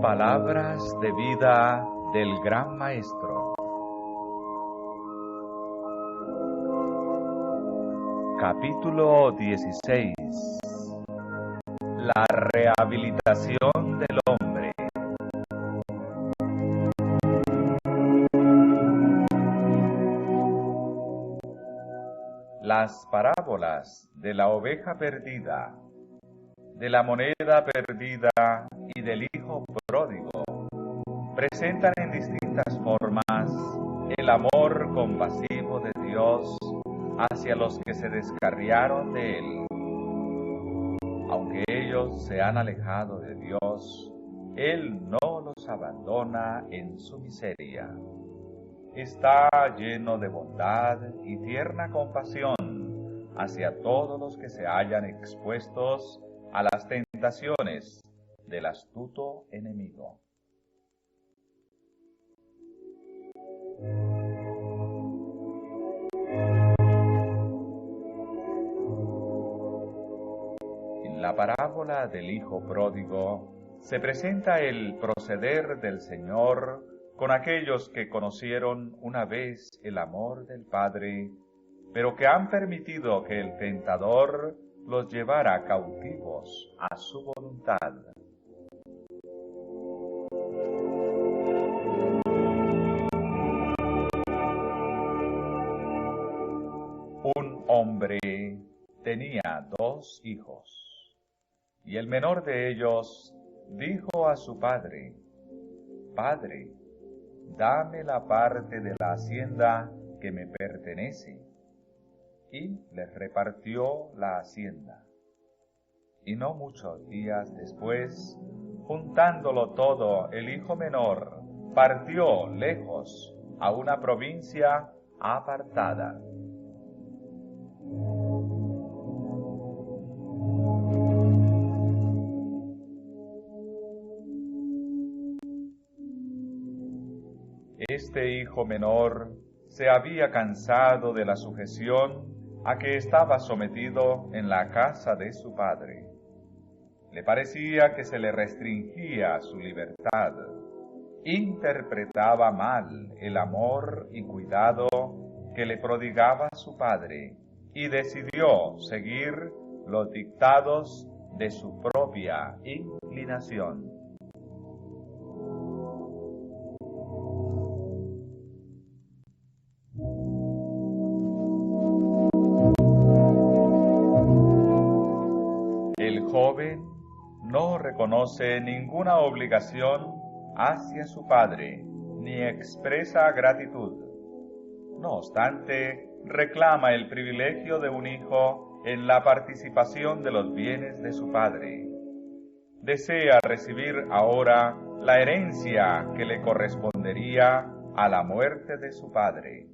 Palabras de vida del Gran Maestro. Capítulo 16. La rehabilitación del hombre. Las parábolas de la oveja perdida, de la moneda perdida y del hijo pródigo presentan en distintas formas el amor compasivo de Dios hacia los que se descarriaron de Él. Aunque ellos se han alejado de Dios, Él no los abandona en su miseria. Está lleno de bondad y tierna compasión hacia todos los que se hallan expuestos a las tentaciones del astuto enemigo. En la parábola del hijo pródigo se presenta el proceder del Señor con aquellos que conocieron una vez el amor del Padre, pero que han permitido que el tentador los llevara cautivos a su voluntad. Un hombre tenía 2 hijos, y el menor de ellos dijo a su padre: «Padre, dame la parte de la hacienda que me pertenece». Y les repartió la hacienda. Y no muchos días después, juntándolo todo, el hijo menor partió lejos a una provincia apartada. Este hijo menor se había cansado de la sujeción a que estaba sometido en la casa de su padre. Le parecía que se le restringía su libertad. Interpretaba mal el amor y cuidado que le prodigaba su padre y decidió seguir los dictados de su propia inclinación. El joven no reconoce ninguna obligación hacia su padre, ni expresa gratitud. No obstante, reclama el privilegio de un hijo en la participación de los bienes de su padre. Desea recibir ahora la herencia que le correspondería a la muerte de su padre.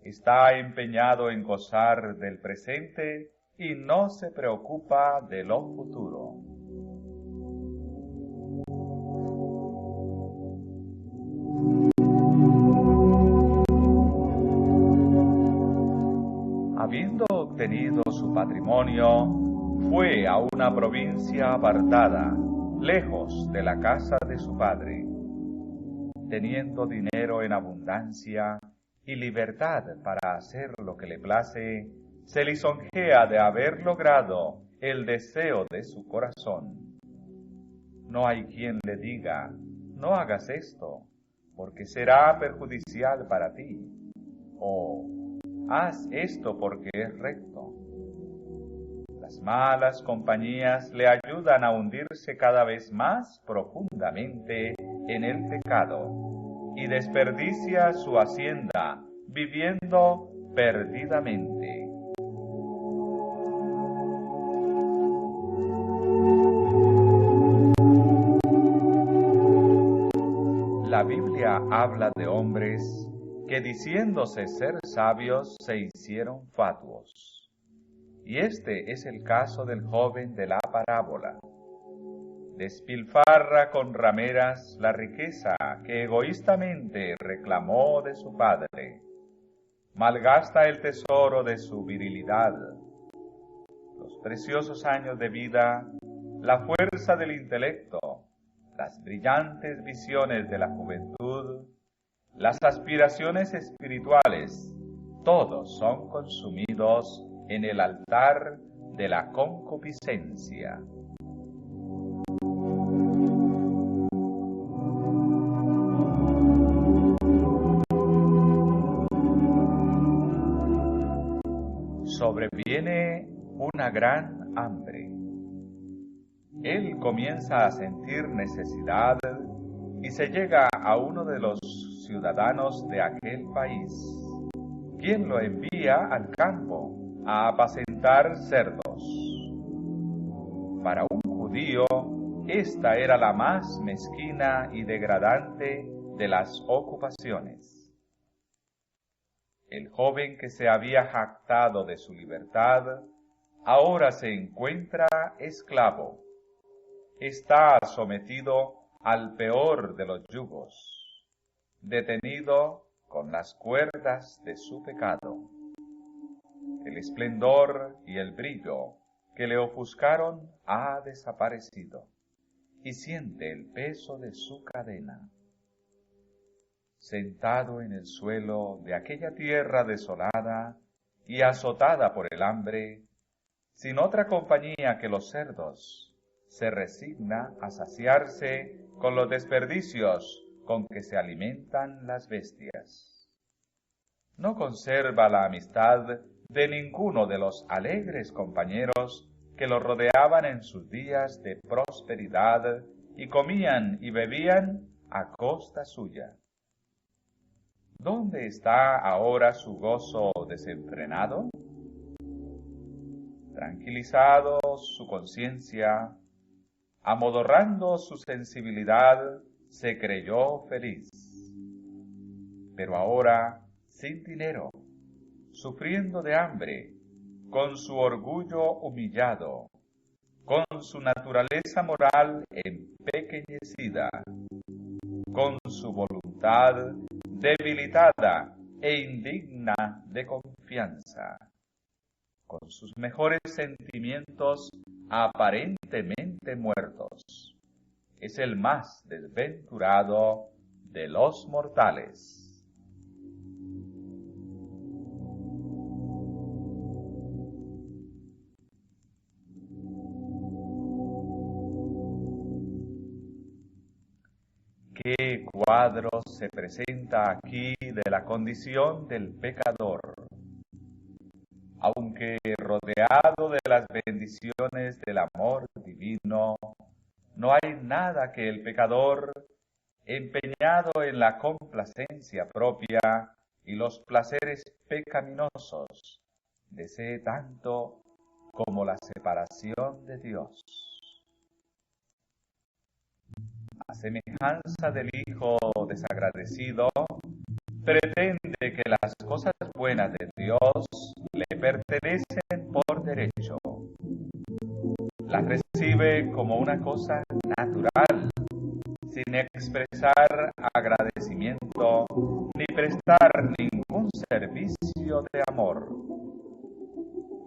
Está empeñado en gozar del presente y no se preocupa de lo futuro. Habiendo obtenido su patrimonio, fue a una provincia apartada, lejos de la casa de su padre. Teniendo dinero en abundancia y libertad para hacer lo que le place, se lisonjea de haber logrado el deseo de su corazón. No hay quien le diga: «No hagas esto, porque será perjudicial para ti», o «Haz esto porque es recto». Las malas compañías le ayudan a hundirse cada vez más profundamente en el pecado y desperdicia su hacienda viviendo perdidamente. La Biblia habla de hombres que diciéndose ser sabios se hicieron fatuos. Y este es el caso del joven de la parábola. Despilfarra con rameras la riqueza que egoístamente reclamó de su padre. Malgasta el tesoro de su virilidad, los preciosos años de vida, la fuerza del intelecto, las brillantes visiones de la juventud, las aspiraciones espirituales, todos son consumidos en el altar de la concupiscencia. Sobreviene una gran hambre. Él comienza a sentir necesidad y se llega a uno de los ciudadanos de aquel país, quien lo envía al campo a apacentar cerdos. Para un judío, esta era la más mezquina y degradante de las ocupaciones. El joven que se había jactado de su libertad, ahora se encuentra esclavo. Está sometido al peor de los yugos, detenido con las cuerdas de su pecado. El esplendor y el brillo que le ofuscaron ha desaparecido y siente el peso de su cadena. Sentado en el suelo de aquella tierra desolada y azotada por el hambre, sin otra compañía que los cerdos, se resigna a saciarse con los desperdicios con que se alimentan las bestias. No conserva la amistad de ninguno de los alegres compañeros que lo rodeaban en sus días de prosperidad y comían y bebían a costa suya. ¿Dónde está ahora su gozo desenfrenado? Tranquilizado su conciencia, amodorrando su sensibilidad, se creyó feliz. Pero ahora, sin dinero, sufriendo de hambre, con su orgullo humillado, con su naturaleza moral empequeñecida, con su voluntad debilitada e indigna de confianza, con sus mejores sentimientos aparentemente muertos, es el más desventurado de los mortales. ¿Qué cuadro se presenta aquí de la condición del pecador? Aunque rodeado de las bendiciones del amor divino, no hay nada que el pecador, empeñado en la complacencia propia y los placeres pecaminosos, desee tanto como la separación de Dios. A semejanza del hijo desagradecido, pretende que las cosas buenas de Dios le pertenecen por derecho. Las recibe como una cosa natural, sin expresar agradecimiento ni prestar ningún servicio de amor.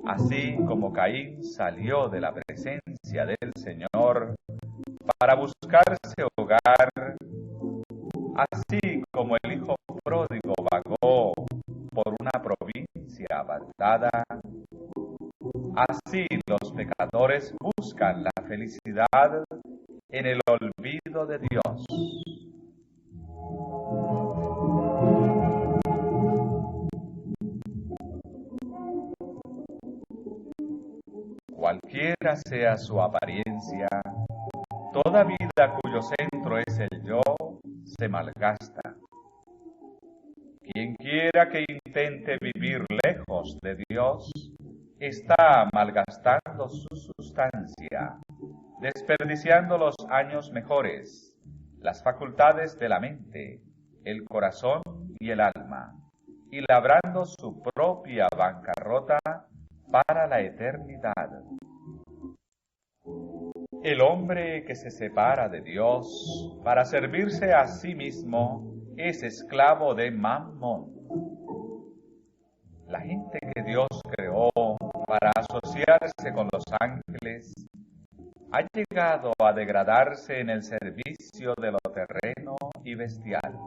Así como Caín salió de la presencia del Señor para buscarse hogar, así como el hijo pródigo vagó por una provincia apartada, así los pecadores buscan la felicidad en el olvido de Dios. Cualquiera sea su apariencia, toda vida cuyo centro es el yo se malgasta. Quien quiera que intente vivir lejos de Dios, está malgastando su sustancia, desperdiciando los años mejores, las facultades de la mente, el corazón y el alma, y labrando su propia bancarrota para la eternidad. El hombre que se separa de Dios para servirse a sí mismo es esclavo de Mamón. La gente que Dios creó para asociarse con los ángeles ha llegado a degradarse en el servicio de lo terreno y bestial.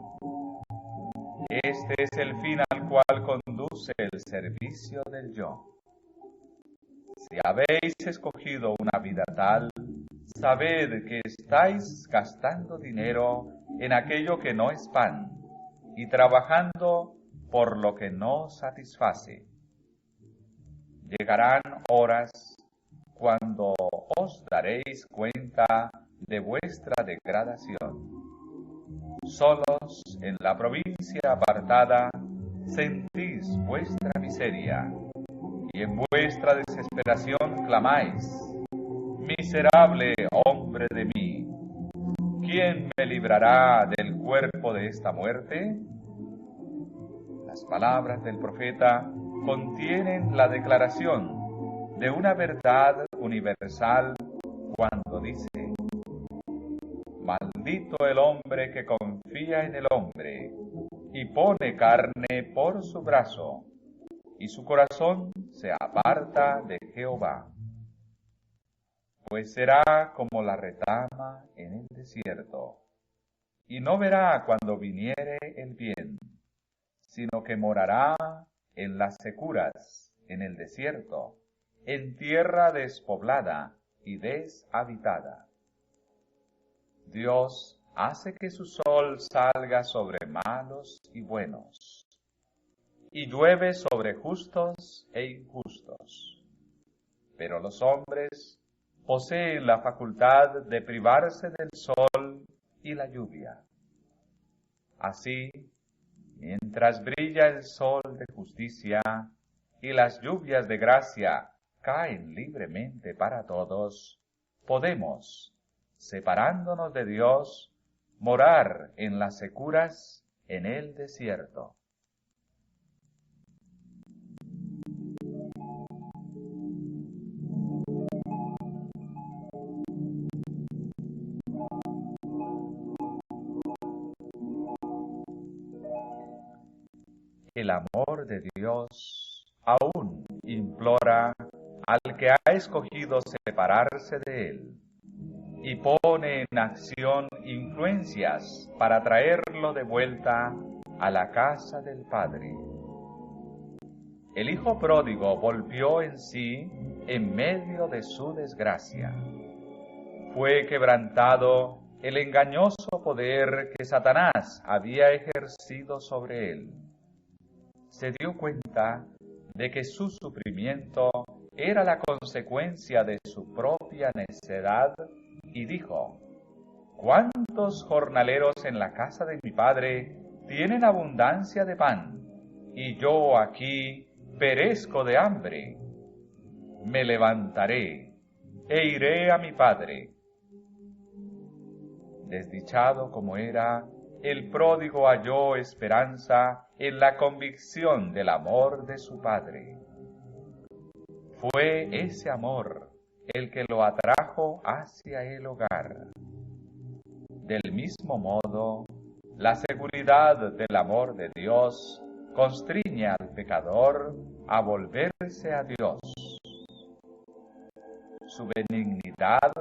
Este es el fin al cual conduce el servicio del yo. Si habéis escogido una vida tal, sabed que estáis gastando dinero en aquello que no es pan y trabajando por lo que no satisface. Llegarán horas cuando os daréis cuenta de vuestra degradación. Solos en la provincia apartada sentís vuestra miseria y en vuestra desesperación clamáis: miserable hombre de mí, ¿quién me librará del cuerpo de esta muerte? Las palabras del profeta contienen la declaración de una verdad universal cuando dice: maldito el hombre que confía en el hombre y pone carne por su brazo, y su corazón se aparta de Jehová. Pues será como la retama en el desierto, y no verá cuando viniere el bien, sino que morará en las securas, en el desierto, en tierra despoblada y deshabitada. Dios hace que su sol salga sobre malos y buenos, y llueve sobre justos e injustos. Pero los hombres poseen la facultad de privarse del sol y la lluvia. Así, mientras brilla el sol de justicia y las lluvias de gracia caen libremente para todos, podemos, separándonos de Dios, morar en las securas en el desierto. El amor de Dios aún implora al que ha escogido separarse de Él y pone en acción influencias para traerlo de vuelta a la casa del Padre. El hijo pródigo volvió en sí en medio de su desgracia. Fue quebrantado el engañoso poder que Satanás había ejercido sobre él. Se dio cuenta de que su sufrimiento era la consecuencia de su propia necedad y dijo: ¿cuántos jornaleros en la casa de mi padre tienen abundancia de pan, y yo aquí perezco de hambre? Me levantaré e iré a mi padre. Desdichado como era, el pródigo halló esperanza en la convicción del amor de su padre. Fue ese amor el que lo atrajo hacia el hogar. Del mismo modo, la seguridad del amor de Dios constriñe al pecador a volverse a Dios. Su benignidad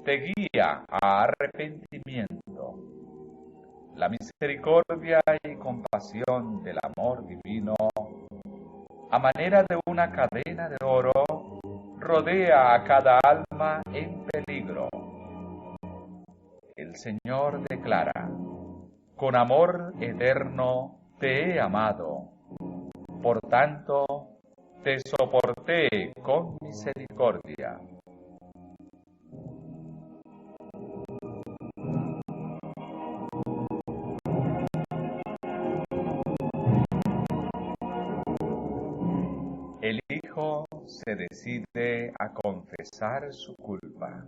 te guía a arrepentimiento. La misericordia y compasión del amor divino, a manera de una cadena de oro, rodea a cada alma en peligro. El Señor declara: con amor eterno te he amado, por tanto te soporté con misericordia. El Hijo se decide a confesar su culpa.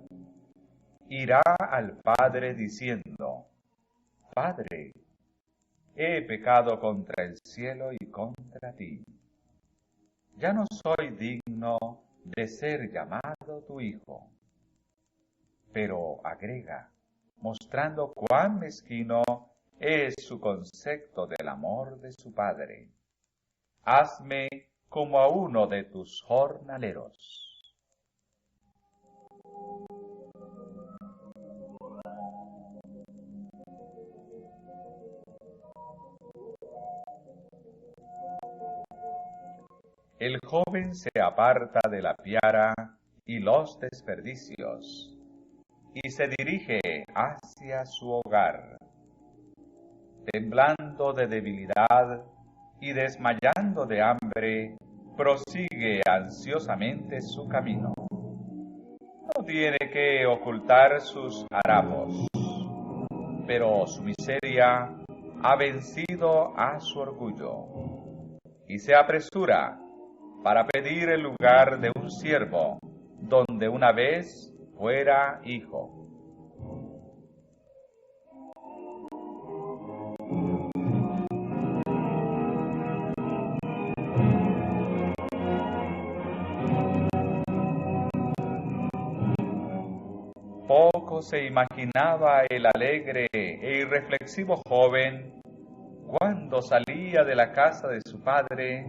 Irá al Padre diciendo: Padre, he pecado contra el cielo y contra ti. Ya no soy digno de ser llamado tu hijo. Pero agrega, mostrando cuán mezquino es su concepto del amor de su Padre: hazme como a uno de tus jornaleros. el joven se aparta de la piara y los desperdicios, y se dirige hacia su hogar. Temblando de debilidad y desmayando de hambre, prosigue ansiosamente su camino. No tiene que ocultar sus harapos, pero su miseria ha vencido a su orgullo, y se apresura para pedir el lugar de un siervo donde una vez fuera hijo. Poco se imaginaba el alegre e irreflexivo joven, cuando salía de la casa de su padre,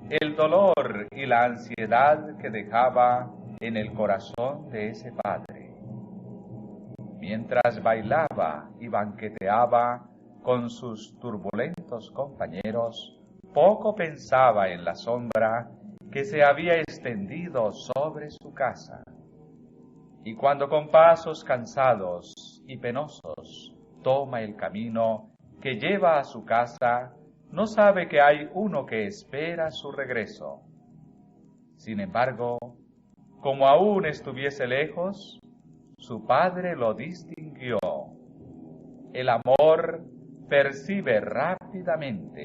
el dolor y la ansiedad que dejaba en el corazón de ese padre. Mientras bailaba y banqueteaba con sus turbulentos compañeros, poco pensaba en la sombra que se había extendido sobre su casa. Y cuando con pasos cansados y penosos toma el camino que lleva a su casa, no sabe que hay uno que espera su regreso. Sin embargo, como aún estuviese lejos, su padre lo distinguió. El amor percibe rápidamente.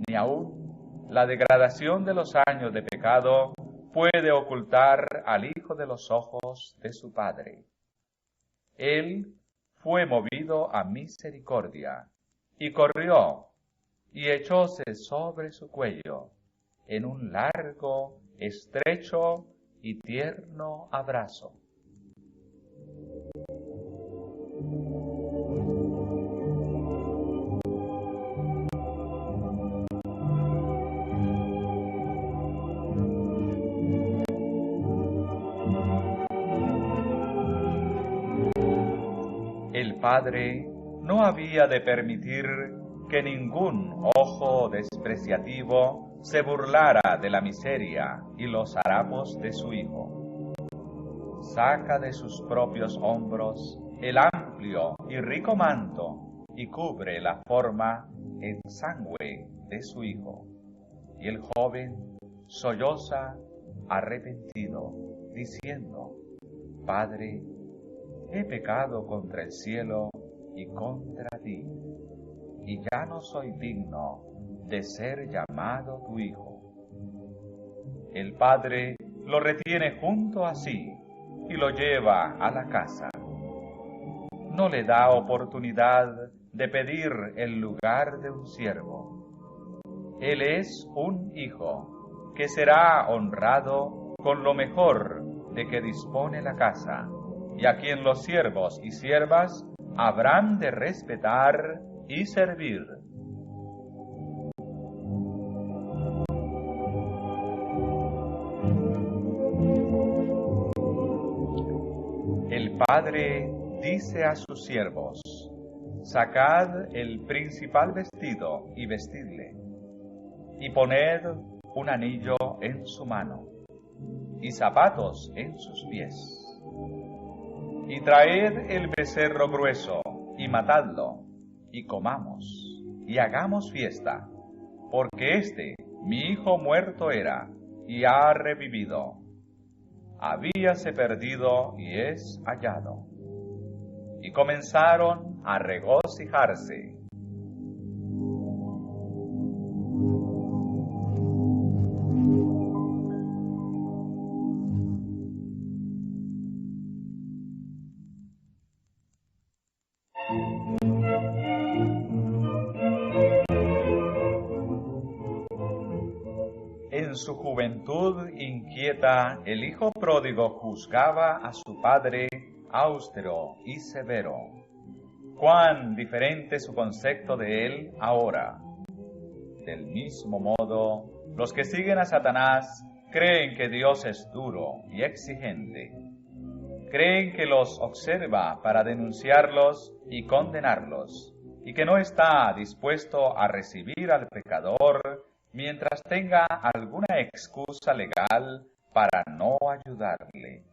Ni aún la degradación de los años de pecado puede ocultar al hijo de los ojos de su padre. Él fue movido a misericordia, y corrió, y echóse sobre su cuello, en un largo, estrecho y tierno abrazo. El padre no había de permitir que ningún ojo despreciativo se burlara de la miseria y los harapos de su hijo. Saca de sus propios hombros el amplio y rico manto y cubre la forma exangüe de su hijo. Y el joven solloza arrepentido, diciendo: Padre, he pecado contra el cielo y contra ti, y ya no soy digno de ser llamado tu hijo. El padre lo retiene junto a sí y lo lleva a la casa. No le da oportunidad de pedir el lugar de un siervo. Él es un hijo que será honrado con lo mejor de que dispone la casa, y a quien los siervos y siervas habrán de respetar y servir. El padre dice a sus siervos: Sacad el principal vestido y vestidle, y poned un anillo en su mano, y zapatos en sus pies. Y traed el becerro grueso, y matadlo, y comamos, y hagamos fiesta, porque mi hijo muerto era, y ha revivido. Habíase perdido, y es hallado. Y comenzaron a regocijarse. En su juventud inquieta, el hijo pródigo juzgaba a su padre austero y severo. Cuán diferente su concepto de él ahora. Del mismo modo, los que siguen a Satanás creen que Dios es duro y exigente. Creen que los observa para denunciarlos y condenarlos, y que no está dispuesto a recibir al pecador mientras tenga alguna excusa legal para no ayudarle.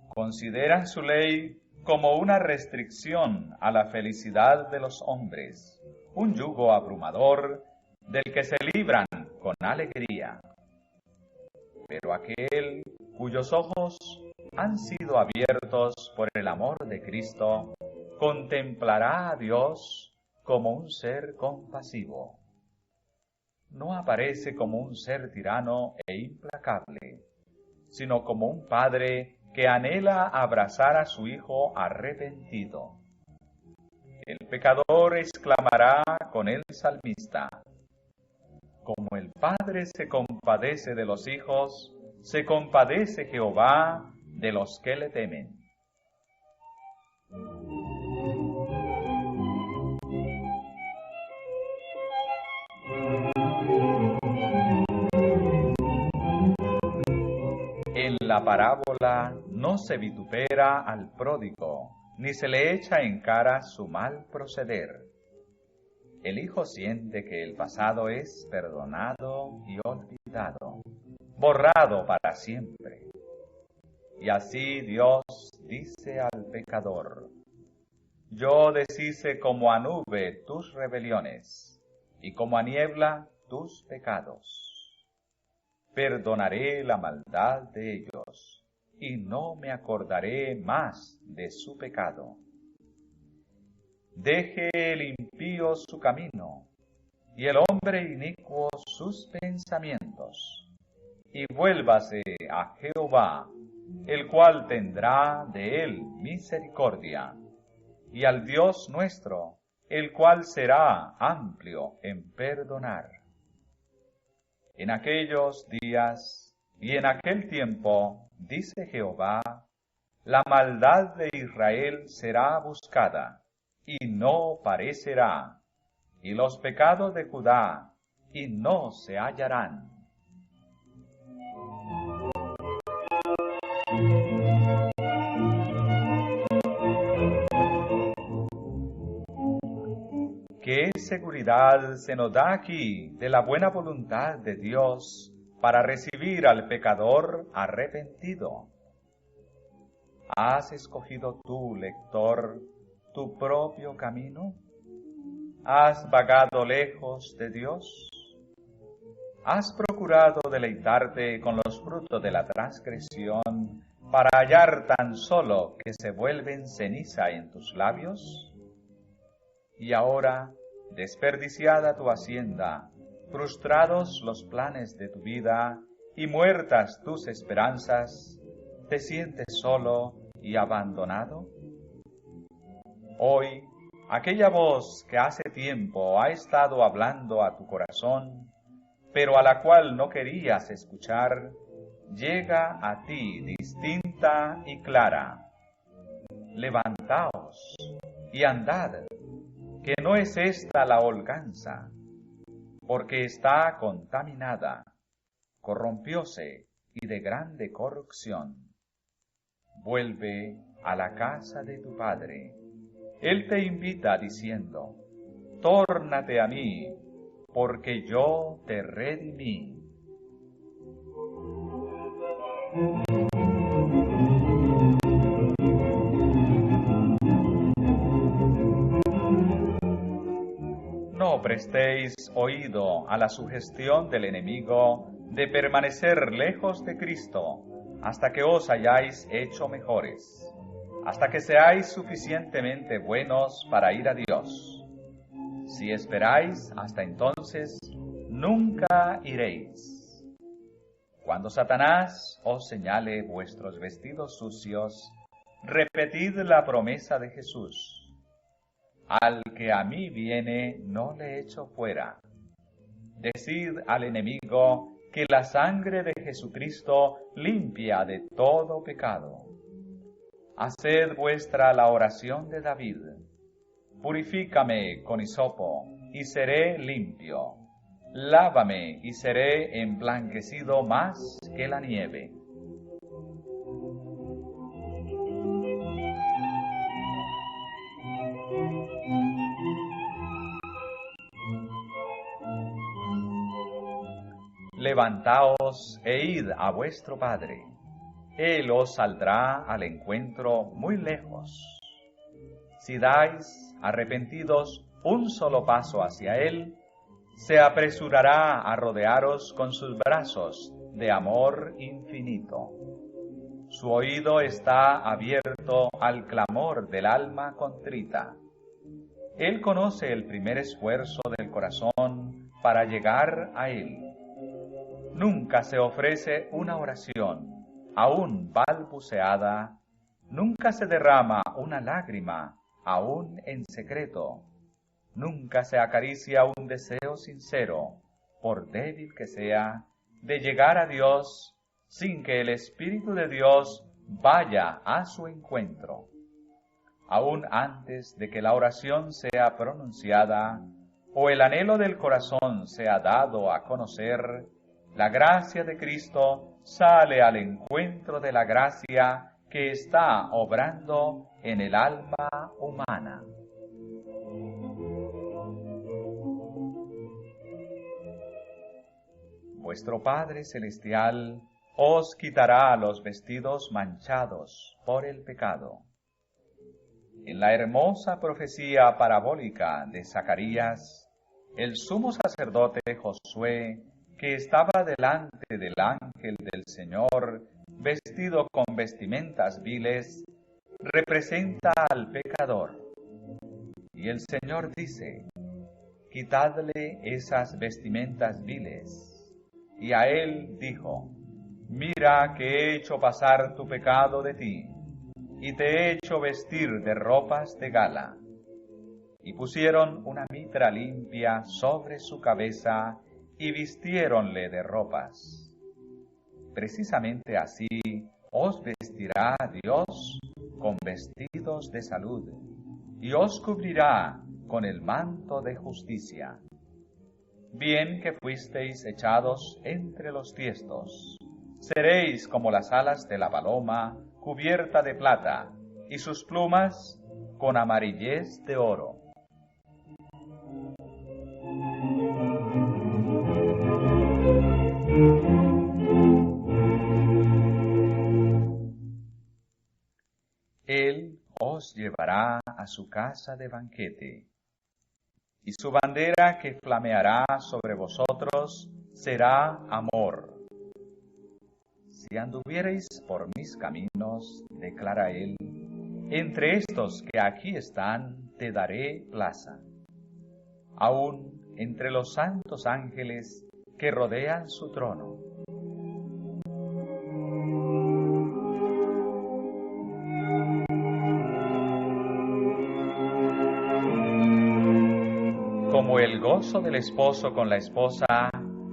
Consideran su ley como una restricción a la felicidad de los hombres, un yugo abrumador del que se libran con alegría. Pero aquel cuyos ojos han sido abiertos por el amor de Cristo, contemplará a Dios como un ser compasivo. No aparece como un ser tirano e implacable, sino como un padre que anhela abrazar a su hijo arrepentido. El pecador exclamará con el salmista: como el Padre se compadece de los hijos, se compadece Jehová de los que le temen. En la parábola no se vitupera al pródigo, ni se le echa en cara su mal proceder. El hijo siente que el pasado es perdonado y olvidado, borrado para siempre. Y así Dios dice al pecador: yo deshice como a nube tus rebeliones, y como a niebla tus pecados. Perdonaré la maldad de ellos, y no me acordaré más de su pecado. Deje el impío su camino, y el hombre inicuo sus pensamientos, y vuélvase a Jehová, el cual tendrá de él misericordia, y al Dios nuestro, el cual será amplio en perdonar. En aquellos días y en aquel tiempo, dice Jehová, la maldad de Israel será buscada, y no parecerá, y los pecados de Judá, y no se hallarán. ¿Qué seguridad se nos da aquí de la buena voluntad de Dios para recibir al pecador arrepentido? ¿Has escogido tú, lector, tu propio camino? ¿Has vagado lejos de Dios? ¿Has procurado deleitarte con los frutos de la transgresión para hallar tan solo que se vuelven ceniza en tus labios? Y ahora, desperdiciada tu hacienda, frustrados los planes de tu vida y muertas tus esperanzas, ¿te sientes solo y abandonado? Hoy, aquella voz que hace tiempo ha estado hablando a tu corazón, pero a la cual no querías escuchar, llega a ti distinta y clara. Levantaos y andad, que no es esta la holganza, porque está contaminada, corrompióse y de grande corrupción. Vuelve a la casa de tu Padre. Él te invita diciendo: tórnate a mí, porque yo te redimí. No prestéis oído a la sugestión del enemigo de permanecer lejos de Cristo hasta que os hayáis hecho mejores, hasta que seáis suficientemente buenos para ir a Dios. Si esperáis hasta entonces, nunca iréis. Cuando Satanás os señale vuestros vestidos sucios, repetid la promesa de Jesús: al que a mí viene, no le echo fuera. Decid al enemigo que la sangre de Jesucristo limpia de todo pecado. Haced vuestra la oración de David: purifícame con hisopo, y seré limpio. Lávame, y seré emblanquecido más que la nieve. levantaos e id a vuestro Padre. Él os saldrá al encuentro muy lejos. Si dais, arrepentidos, un solo paso hacia Él, se apresurará a rodearos con sus brazos de amor infinito. Su oído está abierto al clamor del alma contrita. Él conoce el primer esfuerzo del corazón para llegar a Él. Nunca se ofrece una oración, aún balbuceada, nunca se derrama una lágrima, aún en secreto, nunca se acaricia un deseo sincero, por débil que sea, de llegar a Dios sin que el Espíritu de Dios vaya a su encuentro. Aún antes de que la oración sea pronunciada o el anhelo del corazón sea dado a conocer, la gracia de Cristo sale al encuentro de la gracia que está obrando en el alma humana. Vuestro Padre Celestial os quitará los vestidos manchados por el pecado. En la hermosa profecía parabólica de Zacarías, el sumo sacerdote Josué, que estaba delante del ángel del Señor, vestido con vestimentas viles, representa al pecador. Y el Señor dice: quitadle esas vestimentas viles. Y a él dijo: mira que he hecho pasar tu pecado de ti, y te he hecho vestir de ropas de gala. Y pusieron una mitra limpia sobre su cabeza, y vistiéronle de ropas. Precisamente así os vestirá Dios con vestidos de salud, y os cubrirá con el manto de justicia. Bien que fuisteis echados entre los tiestos, seréis como las alas de la paloma, cubierta de plata, y sus plumas con amarillez de oro. Él os llevará a su casa de banquete, y su bandera que flameará sobre vosotros será amor. Si anduviereis por mis caminos, declara él, entre estos que aquí están te daré plaza. Aún entre los santos ángeles que rodean su trono. Como el gozo del esposo con la esposa,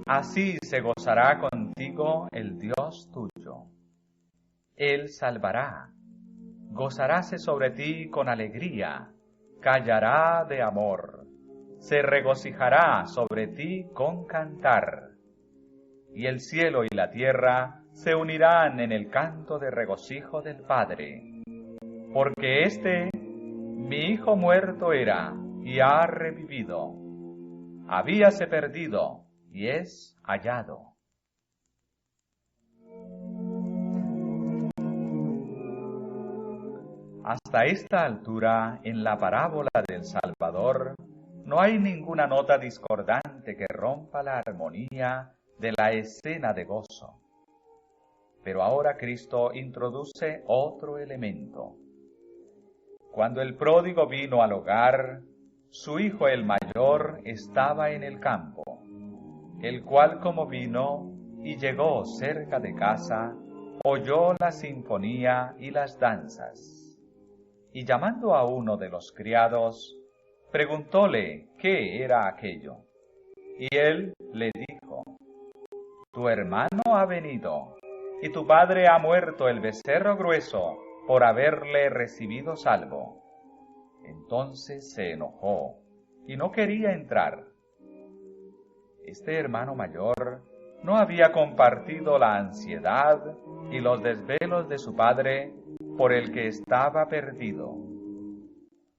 así se gozará contigo el Dios tuyo. Él salvará, gozaráse sobre ti con alegría, callará de amor, se regocijará sobre ti con cantar. Y el cielo y la tierra se unirán en el canto de regocijo del Padre, porque mi hijo muerto era, y ha revivido. Habíase perdido, y es hallado. Hasta esta altura, en la parábola del Salvador, no hay ninguna nota discordante que rompa la armonía de la escena de gozo. Pero ahora Cristo introduce otro elemento. Cuando el pródigo vino al hogar, su hijo el mayor estaba en el campo, el cual como vino y llegó cerca de casa, oyó la sinfonía y las danzas. Y llamando a uno de los criados, preguntóle qué era aquello. Y él le dijo: tu hermano ha venido, y tu padre ha muerto el becerro grueso por haberle recibido salvo. Entonces se enojó y no quería entrar. Este hermano mayor no había compartido la ansiedad y los desvelos de su padre por el que estaba perdido.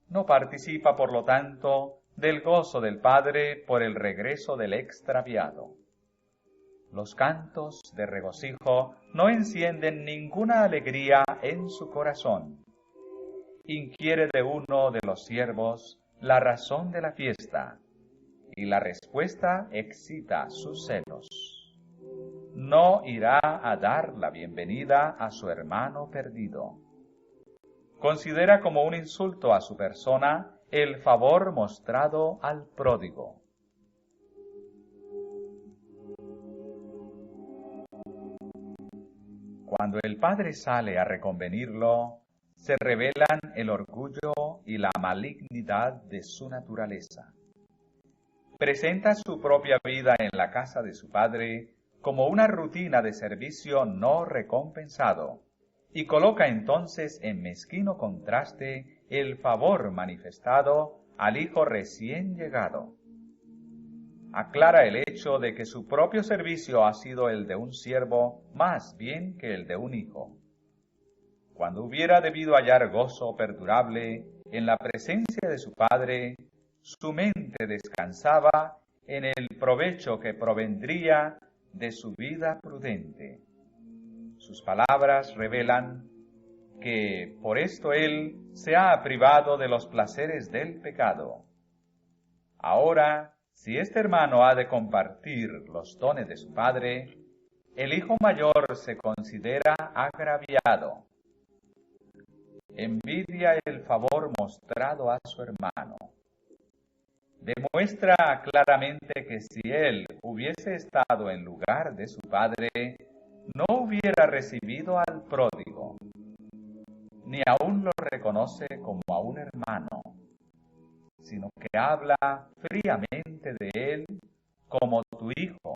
No participa, por lo tanto, del gozo del padre por el regreso del extraviado. Los cantos de regocijo no encienden ninguna alegría en su corazón. Inquiere de uno de los siervos la razón de la fiesta, y la respuesta excita sus celos. No irá a dar la bienvenida a su hermano perdido. Considera como un insulto a su persona el favor mostrado al pródigo. Cuando el padre sale a reconvenirlo, se revelan el orgullo y la malignidad de su naturaleza. Presenta su propia vida en la casa de su padre como una rutina de servicio no recompensado, y coloca entonces en mezquino contraste el favor manifestado al hijo recién llegado. Aclara el hecho de que su propio servicio ha sido el de un siervo más bien que el de un hijo. Cuando hubiera debido hallar gozo perdurable en la presencia de su padre, su mente descansaba en el provecho que provendría de su vida prudente. Sus palabras revelan que por esto él se ha privado de los placeres del pecado. Ahora, si este hermano ha de compartir los dones de su padre, el hijo mayor se considera agraviado. Envidia el favor mostrado a su hermano. Demuestra claramente que si él hubiese estado en lugar de su padre, no hubiera recibido al pródigo, ni aún lo reconoce como a un hermano, sino que habla fríamente de él como tu hijo.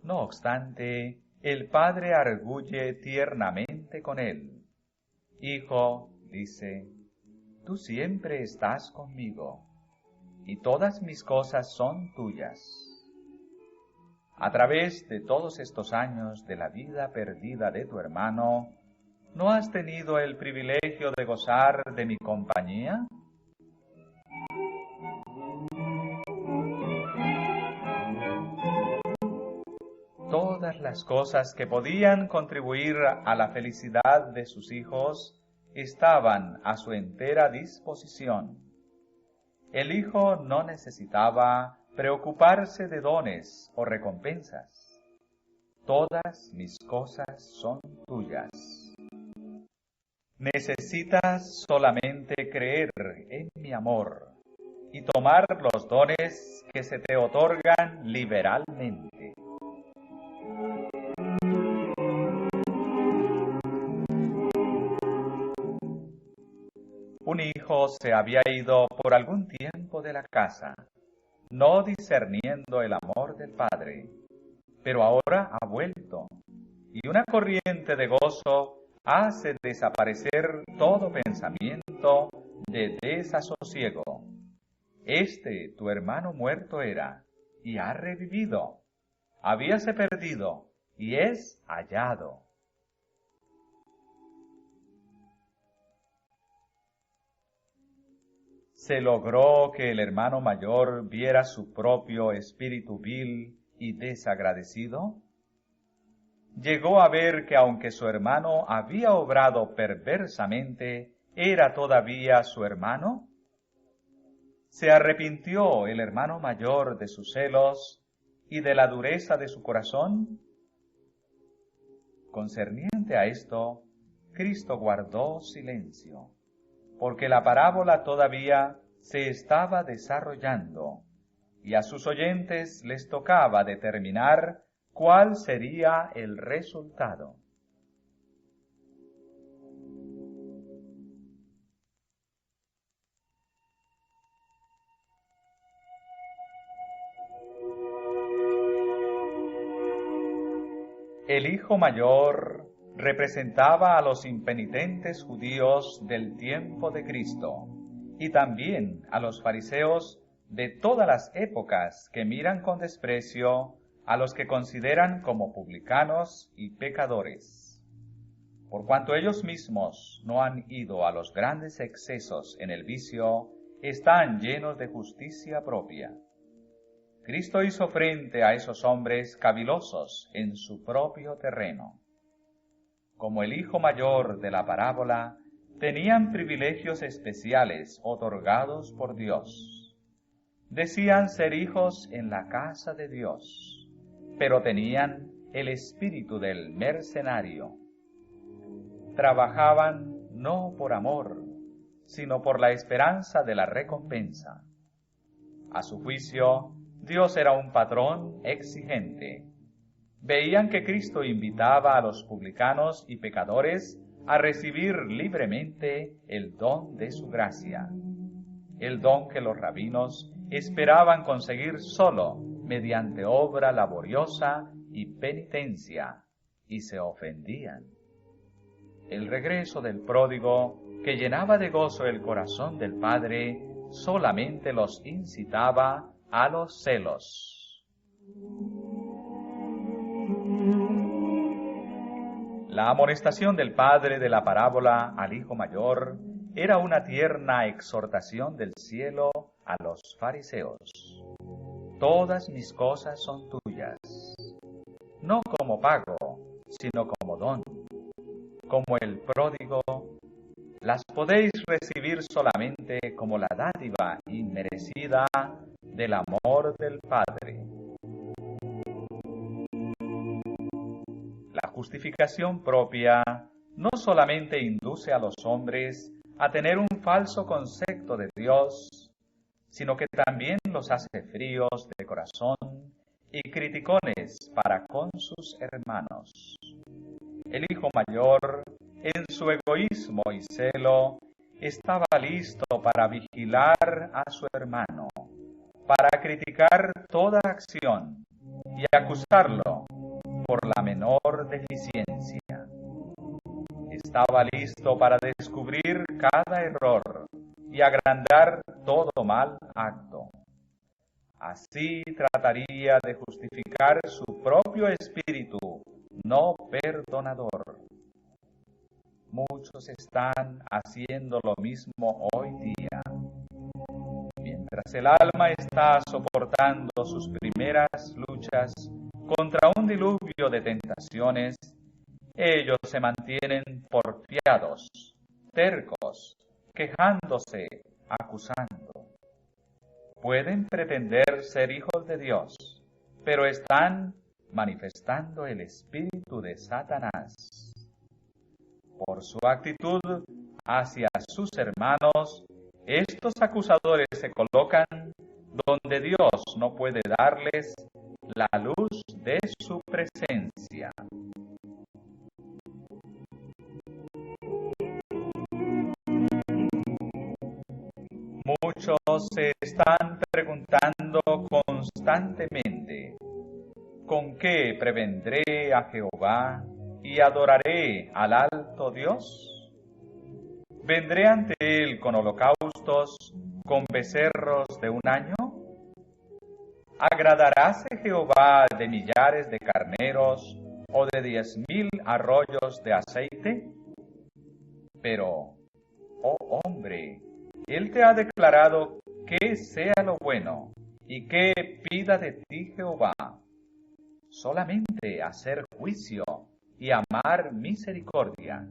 No obstante, el padre arguye tiernamente con él. Hijo, dice, tú siempre estás conmigo, y todas mis cosas son tuyas. A través de todos estos años de la vida perdida de tu hermano, ¿no has tenido el privilegio de gozar de mi compañía? Todas las cosas que podían contribuir a la felicidad de sus hijos estaban a su entera disposición. El hijo no necesitaba preocuparse de dones o recompensas. Todas mis cosas son tuyas. Necesitas solamente creer en mi amor y tomar los dones que se te otorgan liberalmente. Un hijo se había ido por algún tiempo de la casa, no discerniendo el amor del padre, pero ahora ha vuelto, y una corriente de gozo hace desaparecer todo pensamiento de desasosiego. Este tu hermano muerto era, y ha revivido. Habíase perdido, y es hallado. Se logró que el hermano mayor viera su propio espíritu vil y desagradecido. Llegó a ver que aunque su hermano había obrado perversamente, ¿era todavía su hermano? ¿Se arrepintió el hermano mayor de sus celos y de la dureza de su corazón? Concerniente a esto, Cristo guardó silencio, porque la parábola todavía se estaba desarrollando, y a sus oyentes les tocaba determinar cuál sería el resultado. El hijo mayor representaba a los impenitentes judíos del tiempo de Cristo y también a los fariseos de todas las épocas que miran con desprecio a los que consideran como publicanos y pecadores. Por cuanto ellos mismos no han ido a los grandes excesos en el vicio, están llenos de justicia propia. Cristo hizo frente a esos hombres cavilosos en su propio terreno. Como el hijo mayor de la parábola, tenían privilegios especiales otorgados por Dios. Decían ser hijos en la casa de Dios, pero tenían el espíritu del mercenario. Trabajaban no por amor, sino por la esperanza de la recompensa. A su juicio, Dios era un patrón exigente. Veían que Cristo invitaba a los publicanos y pecadores a recibir libremente el don de su gracia, el don que los rabinos esperaban conseguir solo mediante obra laboriosa y penitencia, y se ofendían. El regreso del pródigo, que llenaba de gozo el corazón del Padre, solamente los incitaba a los celos. La amonestación del padre de la parábola al hijo mayor era una tierna exhortación del cielo a los fariseos. Todas mis cosas son tuyas, no como pago, sino como don. Como el pródigo, las podéis recibir solamente como la dádiva inmerecida del amor del Padre. La justificación propia no solamente induce a los hombres a tener un falso concepto de Dios, sino que también los hace fríos de corazón y criticones para con sus hermanos. El hijo mayor, en su egoísmo y celo, estaba listo para vigilar a su hermano, para criticar toda acción y acusarlo por la menor deficiencia. Estaba listo para descubrir cada error y agrandar todo mal acto. Así trataría de justificar su propio espíritu no perdonador. Muchos están haciendo lo mismo hoy día. Mientras el alma está soportando sus primeras luchas contra un diluvio de tentaciones, ellos se mantienen porfiados, tercos, quejándose, acusando. Pueden pretender ser hijos de Dios, pero están manifestando el espíritu de Satanás. Por su actitud hacia sus hermanos, estos acusadores se colocan donde Dios no puede darles la luz de su presencia. Muchos se están preguntando constantemente, ¿con qué prevendré a Jehová y adoraré al alto Dios? ¿Vendré ante él con holocaustos, con becerros de un año? ¿Agradaráse Jehová de millares de carneros o de 10,000 arroyos de aceite? Pero, oh hombre, él te ha declarado qué sea lo bueno y qué pida de ti Jehová. Solamente hacer juicio y amar misericordia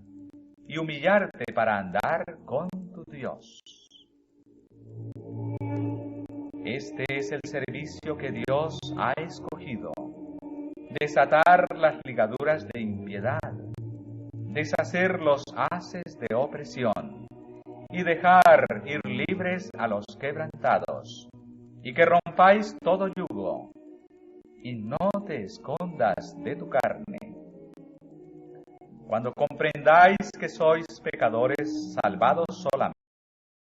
y humillarte para andar con tu Dios. Este es el servicio que Dios ha escogido: desatar las ligaduras de impiedad, deshacer los haces de opresión y dejar ir libres a los quebrantados, y que rompáis todo yugo, y no te escondas de tu carne. Cuando comprendáis que sois pecadores salvados solamente